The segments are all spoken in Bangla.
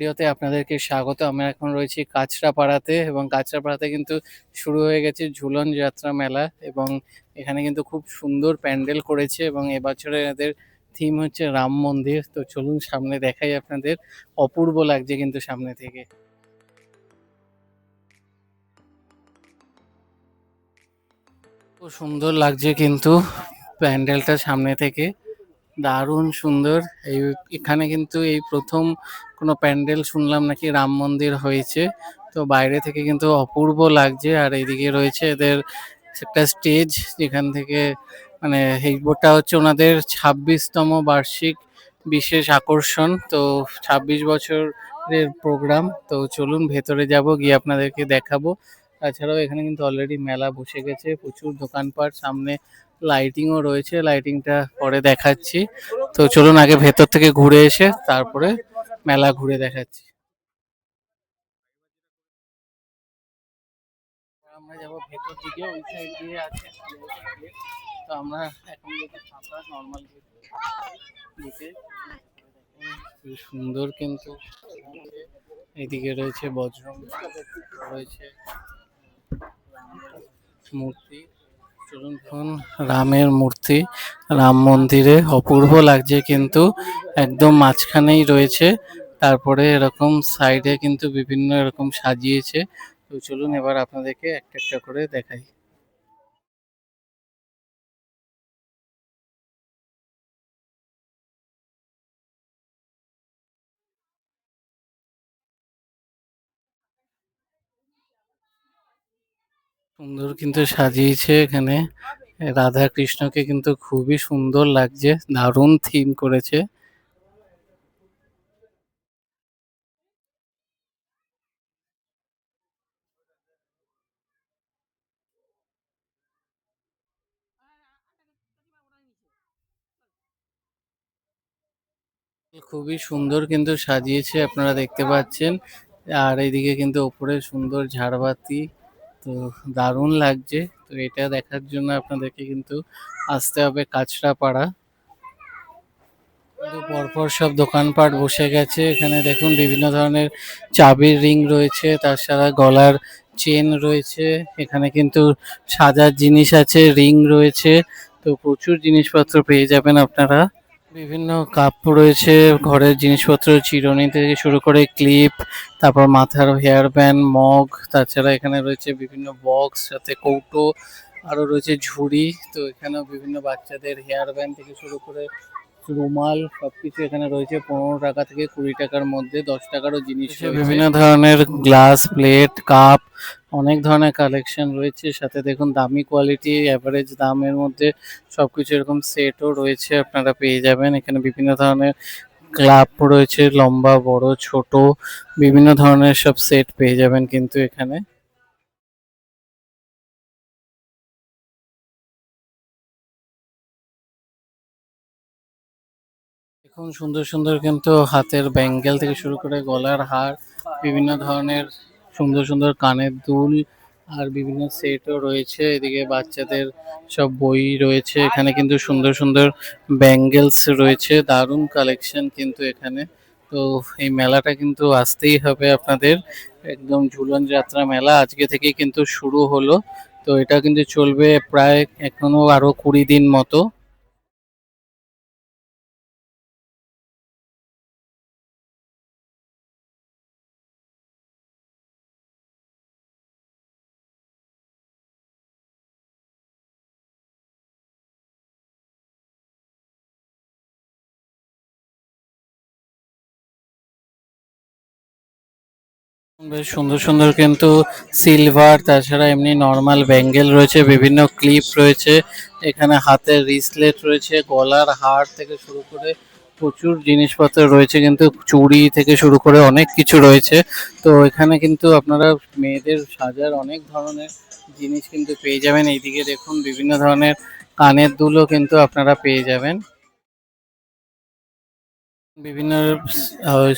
ভিডিওতে আপনাদেরকে স্বাগত। আমরা এখন রয়েছি কাঁচরাপাড়াতে এবং কাঁচরাপাড়াতে কিন্তু শুরু হয়ে গেছে ঝুলন যাত্রা মেলা এবং এখানে কিন্তু খুব সুন্দর প্যান্ডেল করেছে এবং এবছরে এদের থিম হচ্ছে রাম মন্দির। তো চলুন সামনে দেখাই আপনাদের, অপূর্ব লাগছে কিন্তু সামনে থেকে। খুব সুন্দর লাগছে কিন্তু প্যান্ডেলটা সামনে থেকে, দারুণ সুন্দর। এই এখানে কিন্তু এই প্রথম কোনো প্যান্ডেল শুনলাম নাকি রাম মন্দির হয়েছে। তো বাইরে থেকে কিন্তু অপূর্ব লাগছে। আর এইদিকে রয়েছে এদের একটা স্টেজ, যেখান থেকে মানে এইটা হচ্ছে ওনাদের ২৬তম বার্ষিক বিশেষ আকর্ষণ। তো ২৬ বছরের প্রোগ্রাম। তো চলুন ভেতরে যাব, গিয়ে আপনাদেরকে দেখাবো। তাছাড়াও এখানে কিন্তু অলরেডি মেলা বসে গেছে, প্রচুর দোকানপাট, সামনে লাইটিংও রয়েছে, লাইটিংটা পরে দেখাচ্ছি। তো চলুন আগে ভেতর থেকে ঘুরে এসে তারপরে মেলা ঘুরে দেখাচ্ছি। আমরা যাবো ভেতর দিকে, ওই সাইড দিয়ে আছে gate। তো আমরা এখন যেটা ফাঁকা নর্মাল দিকে, খুব সুন্দর কিন্তু। এইদিকে রয়েছে বজরং, রয়েছে মূর্তি। চলুন এখন রামের মূর্তি রাম মন্দিরে, অপূর্ব লাগছে কিন্তু, একদম মাঝখানেই রয়েছে। তারপরে এরকম সাইডে কিন্তু বিভিন্ন এরকম সাজিয়েছে। তো চলুন এবার আপনাদেরকে একটা একটা করে দেখাই। সুন্দর কিন্তু সাজিয়েছে এখানে, রাধা কৃষ্ণকে কিন্তু খুবই সুন্দর লাগছে, দারুণ থিম করেছে। খুবই সুন্দর কিন্তু সাজিয়েছে, আপনারা দেখতে পাচ্ছেন। আর এইদিকে কিন্তু ওপরে সুন্দর ঝাড়বাতি। তো দারুণ লাগছে। তো এটা দেখার জন্য আপনাদেরকে কিন্তু আসতে হবে কাঁচরাপাড়া। কিন্তু পরপর সব দোকানপাট বসে গেছে। এখানে দেখুন বিভিন্ন ধরনের চাবির রিং রয়েছে, তার সাথে গলার চেন রয়েছে। এখানে কিন্তু সাজার জিনিস আছে, রিং রয়েছে। তো প্রচুর জিনিসপত্র পেয়ে যাবেন আপনারা। বিভিন্ন কাপ রয়েছে, ঘরের জিনিসপত্র, চিরুনি থেকে শুরু করে ক্লিপ, তারপর মাথার হেয়ার ব্যান্ড, মগ। তাছাড়া এখানে রয়েছে বিভিন্ন বক্স, সাথে কৌটো, আরো রয়েছে ঝুড়ি। তো এখানেও বিভিন্ন বাচ্চাদের হেয়ার ব্যান্ড থেকে শুরু করে রুমাল, সবকিছু এখানে রয়েছে ১৫ টাকা থেকে ২০ টাকার মধ্যে, ১০ টাকারও জিনিস রয়েছে। বিভিন্ন ধরনের গ্লাস, প্লেট, কাপ, অনেক ধরনের কালেকশন রয়েছে। সাথে দেখুন দামি কোয়ালিটি, অ্যাভারেজ দামের মধ্যে সবকিছু এরকম সেটও রয়েছে, আপনারা পেয়ে যাবেন। এখানে বিভিন্ন ধরনের ক্লাব রয়েছে, লম্বা, বড়, ছোট, বিভিন্ন ধরনের সব সেট পেয়ে যাবেন কিন্তু এখানে। দেখুন সুন্দর সুন্দর কিন্তু হাতের ব্যাঙ্গেল থেকে শুরু করে গলার হার, বিভিন্ন ধরনের সুন্দর সুন্দর কানের দুল, আর বিভিন্ন সেটও রয়েছে। এদিকে বাচ্চাদের সব বই রয়েছে। এখানে কিন্তু সুন্দর সুন্দর ব্যাঙ্গেলস রয়েছে, দারুণ কালেকশন কিন্তু এখানে। তো এই মেলাটা কিন্তু আসতেই হবে আপনাদের। একদম ঝুলন যাত্রা মেলা আজকে থেকেই কিন্তু শুরু হলো। তো এটা কিন্তু চলবে প্রায় এখনো আরো ২০ দিন মতো। বেশ সুন্দর সুন্দর কিন্তু সিলভার, তাছাড়া এমনি নর্মাল ব্যাঙ্গেল রয়েছে, বিভিন্ন ক্লিপ রয়েছে। এখানে হাতের রিসলেট রয়েছে, গলার হার থেকে শুরু করে প্রচুর জিনিসপত্র রয়েছে কিন্তু, চুড়ি থেকে শুরু করে অনেক কিছু রয়েছে। তো এখানে কিন্তু আপনারা মেয়েদের সাজার অনেক ধরনের জিনিস কিন্তু পেয়ে যাবেন। এইদিকে দেখুন বিভিন্ন ধরনের কানের দুলও কিন্তু আপনারা পেয়ে যাবেন। বিভিন্ন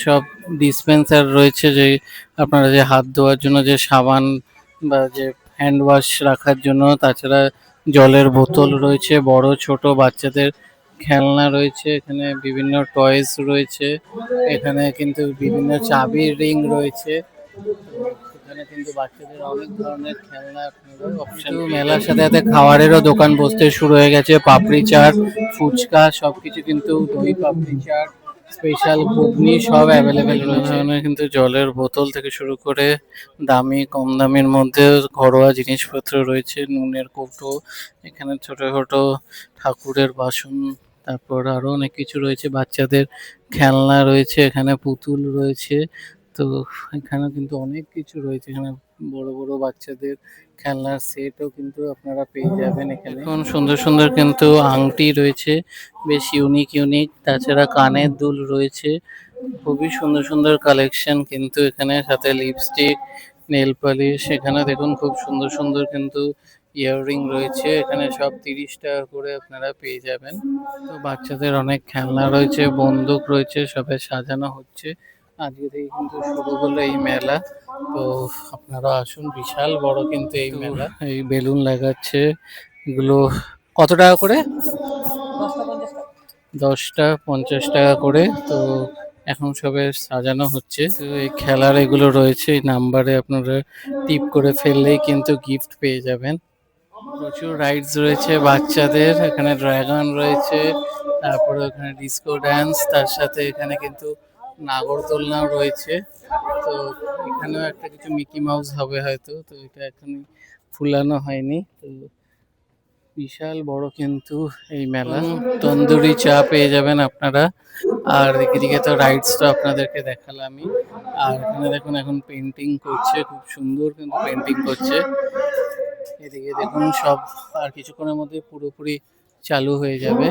সব ডিসপেন্সার রয়েছে, যে আপনারা যে হাত ধোয়ার জন্য যে সাবান বা যে হ্যান্ড ওয়াশ রাখার জন্য। তাছাড়া জলের বোতল রয়েছে, বড় ছোট বাচ্চাদের খেলনা রয়েছে, এখানে বিভিন্ন টয়েস রয়েছে, এখানে কিন্তু বিভিন্ন চাবির রিং রয়েছে। তো এখানে কিন্তু বাচ্চাদের অনেক ধরনের খেলনা আপনারা অপশন মেলার সাথে সাথে খাবারেরও দোকান বসতে শুরু হয়ে গেছে। পাপড়ি চাট, ফুচকা সবকিছু কিন্তু দই পাপড়ি চাট, স্পেশাল ঘুগনি সব অ্যাভেলেবেল রয়েছে। ধরনের কিন্তু জলের বোতল থেকে শুরু করে দামি কম দামির মধ্যে ঘরোয়া জিনিসপত্র রয়েছে, নুনের কৌটো, এখানে ছোট ছোট ঠাকুরের বাসন, তারপর আরো অনেক কিছু রয়েছে, বাচ্চাদের খেলনা রয়েছে, এখানে পুতুল রয়েছে। তো এখানে কিন্তু অনেক কিছু রয়েছে, এখানে বড় বড় বাচ্চাদের খেলনার সেটও কিন্তু আপনারা পেয়ে যাবেন এখানে। এখন সুন্দর সুন্দর কিন্তু আংটি রয়েছে, বেশ ইউনিক ইউনিক, তাছাড়া কানের দুল রয়েছে, খুবই সুন্দর সুন্দর কালেকশন কিন্তু এখানে, সাথে লিপস্টিক, নেল পালিশ, এখানে দেখুন খুব সুন্দর সুন্দর কিন্তু ইয়াররিং রয়েছে, এখানে সব 30 টাকা করে আপনারা পেয়ে যাবেন। তো বাচ্চাদের অনেক খেলনা রয়েছে, বন্দুক রয়েছে, সবে সাজানো হচ্ছে, আজকে থেকে কিন্তু শুরু হলো এই মেলা। তো আপনারা আসুন, বিশাল বড় কিন্তু এই মেলা, এই বেলুন লাগাচ্ছে, এগুলো কত টাকা করে? 10টা 50 টাকা করে। তো এখন সবে সাজানো হচ্ছে। তো এই খেলার এগুলো রয়েছে, এই নাম্বারে আপনারা টিপ করে ফেললেই কিন্তু গিফট পেয়ে যাবেন। প্রচুর রাইডস রয়েছে বাচ্চাদের, এখানে ড্রাগন রয়েছে, তারপরে ওখানে ডিস্কো ড্যান্স, তার সাথে এখানে কিন্তু নাগরদোলনাও রয়েছে। তো এখানেও একটা কিছু মিকি মাউস হবে হয়তো, তো এটা এখনই ফুলানো হয়নি। তো বিশাল বড় কিন্তু এই মেলা, তন্দুরি চা পেয়ে যাবেন আপনারা, আর এদিকে তো রাইডস তো আপনাদেরকে দেখালামই। আর এখানে দেখুন এখন পেন্টিং করছে, খুব সুন্দর কিন্তু পেন্টিং করছে। এদিকে দেখুন সব আর কিছুক্ষণের মধ্যে পুরোপুরি চালু হয়ে যাবে।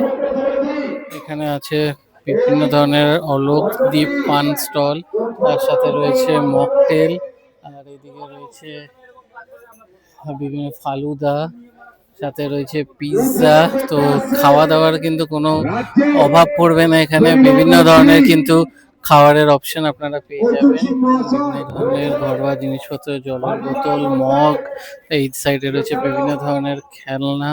এখানে আছে বিভিন্ন ধরনের অলোক দ্বীপ পান স্টল, তার সাথে রয়েছে মকটেল, আর এদিকে রয়েছে বিভিন্ন ফালুদা, সাথে রয়েছে পিৎজা। তো খাওয়া দাওয়ার কিন্তু কোনো অভাব পড়বে না, এখানে বিভিন্ন ধরনের কিন্তু খাবারের অপশন আপনারা পেয়ে যাবেন, বিভিন্ন ধরনের ঘরোয়া জিনিসপত্র, জলের বোতল, মগ, এই সাইডে রয়েছে বিভিন্ন ধরনের খেলনা,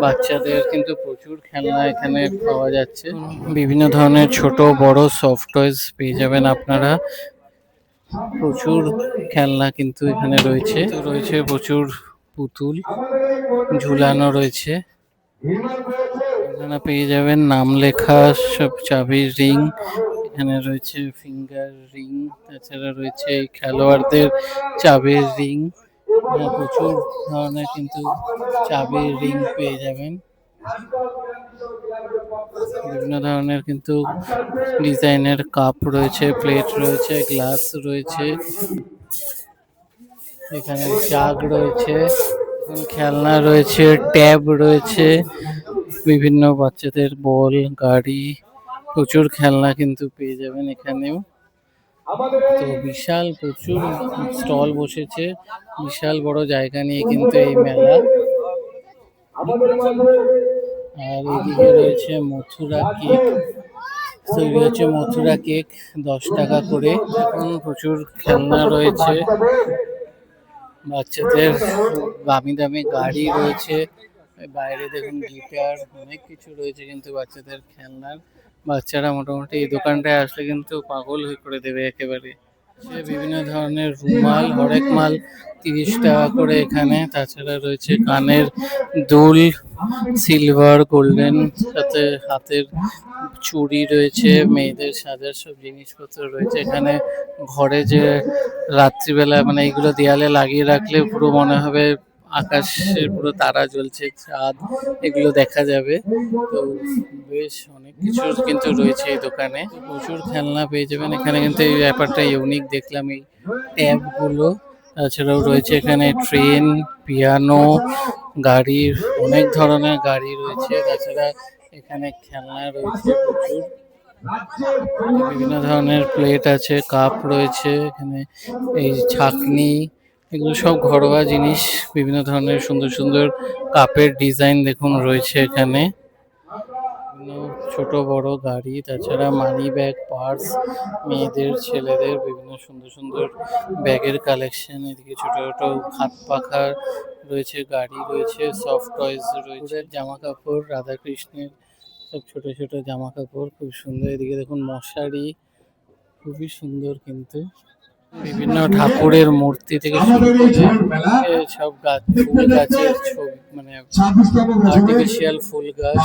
বাচ্চাদের কিন্তু প্রচুর খেলনা এখানে পাওয়া যাচ্ছে, বিভিন্ন ধরনের ছোট বড় সফট টয়েস পেয়ে যাবেন আপনারা, প্রচুর খেলনা কিন্তু এখানে রয়েছে। তো রয়েছে প্রচুর পুতুল ঝুলানো রয়েছে, এখানে পেয়ে যাবেন নাম লেখা সব চাবির রিং, এখানে রয়েছে ফিঙ্গার রিং, তাছাড়া রয়েছে এই খেলোয়াড়দের চাবির রিং, প্রচুর ধরনের কিন্তু চাবির রিং পেয়ে যাবেন, বিভিন্ন ধরনের কিন্তু ডিজাইনের কাপ রয়েছে, প্লেট রয়েছে, গ্লাস রয়েছে, এখানে জাগ রয়েছে, খেলনা রয়েছে, ট্যাব রয়েছে, বিভিন্ন বাচ্চাদের বল, গাড়ি, প্রচুর খেলনা কিন্তু পেয়ে যাবেন এখানেও। তো বিশাল প্রচুর স্টল বসেছে, বিশাল বড় জায়গা নিয়ে কিন্তু এই মেলা। আর এদিকে রয়েছে মথুরা কেক, তৈরি হচ্ছে মথুরা কেক, 10 টাকা করে। এখন প্রচুর খেলনা রয়েছে, বাচ্চাদের দামি দামি গাড়ি রয়েছে, বাইরে দেখুন গিটার, অনেক কিছু রয়েছে কিন্তু বাচ্চাদের খেলনার, বাচ্চারা মোটামুটি এই দোকানটায় আসলে কিন্তু পাগল হয়ে করে দেবে একেবারে। বিভিন্ন ধরনের রুমাল, হরেক মাল 30 টাকা করে এখানে, তাছাড়া রয়েছে কানের দুল, সিলভার গোল্ডেন, সাথে হাতের চুড়ি রয়েছে, মেয়েদের সাজার সব জিনিসপত্র রয়েছে এখানে। ঘরে যে রাত্রিবেলা মানে এইগুলো দেয়ালে লাগিয়ে রাখলে পুরো মনে হবে আকাশের পুরো তারা জ্বলছে, চাঁদ, এগুলো দেখা যাবে। তো বেশ অনেক কিছু কিন্তু রয়েছে এই দোকানে, প্রচুর খেলনা পেয়ে যাবেন এখানে, কিন্তু এই ব্যাপারটা ইউনিক দেখলাম এই ট্যাব গুলো। তাছাড়াও রয়েছে এখানে ট্রেন, পিয়ানো, গাড়ির অনেক ধরনের গাড়ি রয়েছে, তাছাড়া এখানে খেলনা রয়েছে প্রচুর, বিভিন্ন ধরনের প্লেট আছে, কাপ রয়েছে এখানে, এই ছাকনি, এগুলো সব ঘরোয়া জিনিস, বিভিন্ন ধরনের সুন্দর সুন্দর কাপের ডিজাইন দেখুন রয়েছে এখানে, বিভিন্ন ছোট বড় গাড়ি, তাছাড়া মানি ব্যাগ, পার্স, মেয়েদের ছেলেদের বিভিন্ন সুন্দর সুন্দর ব্যাগের কালেকশন, এদিকে ছোট ছোট হাত পাখা রয়েছে, গাড়ি রয়েছে, সফট টয়েস রয়েছে, জামা কাপড়, রাধাকৃষ্ণের সব ছোট ছোট জামা কাপড় খুব সুন্দর। এদিকে দেখুন মশারি, খুবই সুন্দর কিন্তু। বিভিন্ন ঠাকুরের মূর্তি থেকে শুরু করে সব গাছ, ফুল গাছের ছবি, মানে আর্টিফিশিয়াল ফুল গাছ,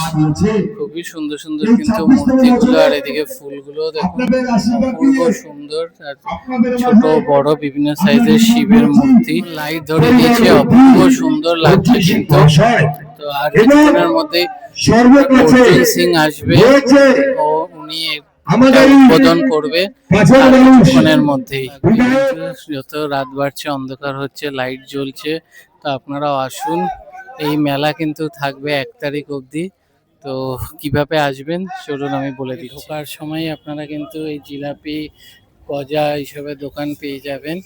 খুবই সুন্দর সুন্দর কিন্তু মূর্তিগুলো। আর এদিকে ফুলগুলো দেখুন অপূর্ব সুন্দর। আর ছোট বড় বিভিন্ন সাইজের শিবের মূর্তি, লাইট ধরে দিয়েছে, অপূর্ব সুন্দর লাগছে কিন্তু। তো আর কিছুক্ষণের মধ্যে অর্জুন সিং আসবে ও উনি উদ্বোধন করবে কিছুক্ষণের মধ্যেই। যত রাত বাড়ছে অন্ধকার হচ্ছে, লাইট জ্বলছে। তো আপনারাও আসুন, এই মেলা কিন্তু থাকবে 1 তারিখ অবধি। তো কিভাবে আসবেন চলুন আমি বলে দিই। ঢোকার সময় আপনারা কিন্তু এই জিলাপি, গজা এইসবের দোকান পেয়ে যাবেন।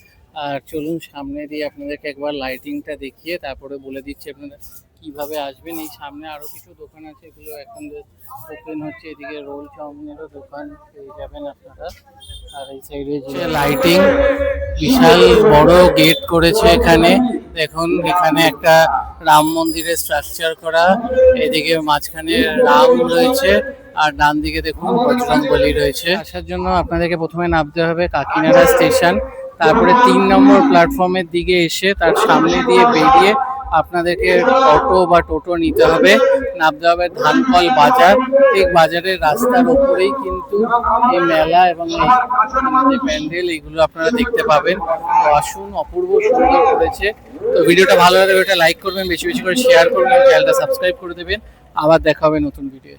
আর চলুন সামনে দিয়ে আপনাদেরকে একবার লাইটিংটা দেখিয়ে তারপরে বলে দিচ্ছি আপনারা কিভাবে আসবেন। এই সামনে আরো কিছু দোকান আছে, এগুলো এখন ওপেন হচ্ছে। এদিকে রোল চাউমিনেরও দোকান পেয়ে যাবেন আপনারা। আর এই সাইডে যে লাইটিং, বিশাল বড় গেট করেছে এখানে দেখুন। এখানে একটা রাম মন্দিরের স্ট্রাকচার করা, এদিকে মাঝখানে রাম রয়েছে আর ডান দিকে দেখুন বজরংবলী রয়েছে। আসার জন্য আপনাদেরকে প্রথমে নামতে হবে কাকিনাড়া স্টেশন, তারপরে 3 নম্বর প্ল্যাটফর্মের দিকে এসে তার সামনে দিয়ে বেরিয়ে আপনাদেরকে অটো বা টোটো নিতে হবে, নামতে হবে ধানকল বাজার। ঠিক বাজারের রাস্তার ওপরেই কিন্তু এই মেলা এবং এই প্যান্ডেল এগুলো আপনারা দেখতে পাবেন। তো আসুন, অপূর্ব সুন্দর করেছে। তো ভিডিওটা ভালো লাগলে ভিডিওটা লাইক করবেন, বেশি বেশি করে শেয়ার করবেন, চ্যানেলটা সাবস্ক্রাইব করে দেবেন। আবার দেখা হবে নতুন ভিডিও।